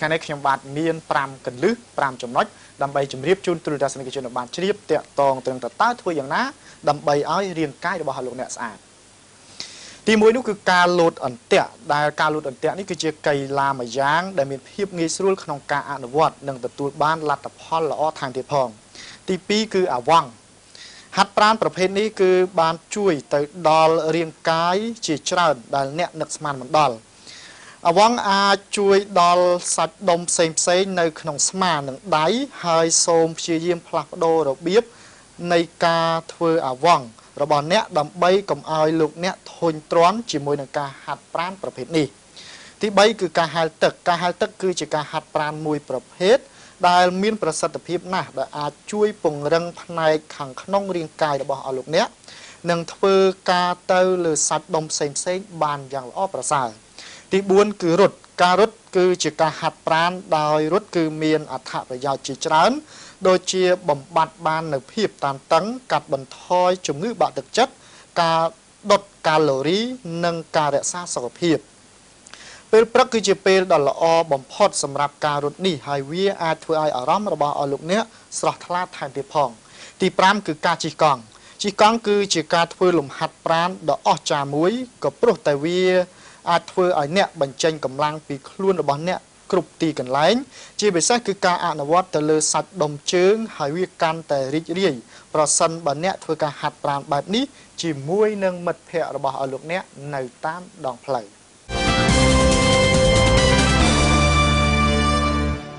ថ្ងៃនេះខ្ញុំបាទមាន5កន្លឹះ5ចំណុចដើម្បីជម្រាបជូនទូរទស្សនិកជនបានជ្រាបតាក់ទងត្រឹមតើធ្វើយ៉ាងណាដើម្បីឲ្យរាងកាយរបស់លោកអ្នកស្អាតទី1នោះគឺការលោតអន្ទាក់ដែលការលោតអន្ទាក់នេះគឺជាកីឡាមួយយ៉ាងដែលមានភាពងាយស្រួលក្នុងការអនុវត្តនិងទទួលបានលទ្ធផលល្អថែមទៀតផងទី2គឺអាវ៉ង់ហាត់ប្រាណប្រភេទនេះគឺបានជួយទៅដល់រាងកាយជាច្រើនដែលអ្នកនឹកស្មានមិនដល់អាវ៉ង់អាចជួយដល់សាច់ដុំផ្សេងនៅក្នុងស្មានិងដៃហើយសូមព្យាយាមផ្លាស់ប្ដូររបៀបនៃការធ្វើអាវ៉ង់របស់អ្នកដើម្បីកុំឲ្យលោកអ្នកធុញទ្រាន់ជាមួយនឹងការហាត់ប្រាណប្រភេទនេះទី3គឺការហែលទឹកគឺជាការហាត់ប្រាណមួយប្រភេទដែលមានប្រសិទ្ធភាពណាស់ដែលអាចជួយពង្រឹងផ្នែកខាងក្នុងរាងកាយរបស់លោកអ្នកនិងធ្វើការទៅលើសាច់ដុំផ្សេងបានយ៉ាងល្អប្រសើរទី4គឺរត់ការរត់គឺជាការហាត់ប្រាណដោយរត់គឺមានអត្ថប្រយោជន៍ជាច្រើនដូចជាបំបត្តិបាននូវភាពតានតឹងកាត់បន្ថយជំងឺបាក់ទឹកចិត្តការដុតកាឡូរីនិងការរក្សាសុខភាពពេលព្រឹកគឺជាពេលដ៏ល្អបំផុតសម្រាប់ការរត់នេះហើយវាអាចធ្វើឲ្យអារម្មណ៍របស់លោកអ្នកស្រស់ថ្លាថែមទៀតផងទី5គឺការជិះកង់គឺជាការធ្វើលំហាត់ប្រាណដ៏អស្ចារ្យមួយក៏ព្រោះតែវាអាចធ្វើឲ្យអ្នកបញ្ចេញកម្លាំងពីខ្លួនរបស់អ្នកគ្រប់ទីកន្លែងជាពិសេសគឺការអនុវត្តទៅលើសាច់ដុំជើងហើយវាកាន់តែរីករាយប្រសិនបើអ្នកធ្វើការហាត់ប្រាណបែបនេះជាមួយនឹងមិត្តភ័ក្តិរបស់លោកអ្នកនៅតាមដងផ្លូវ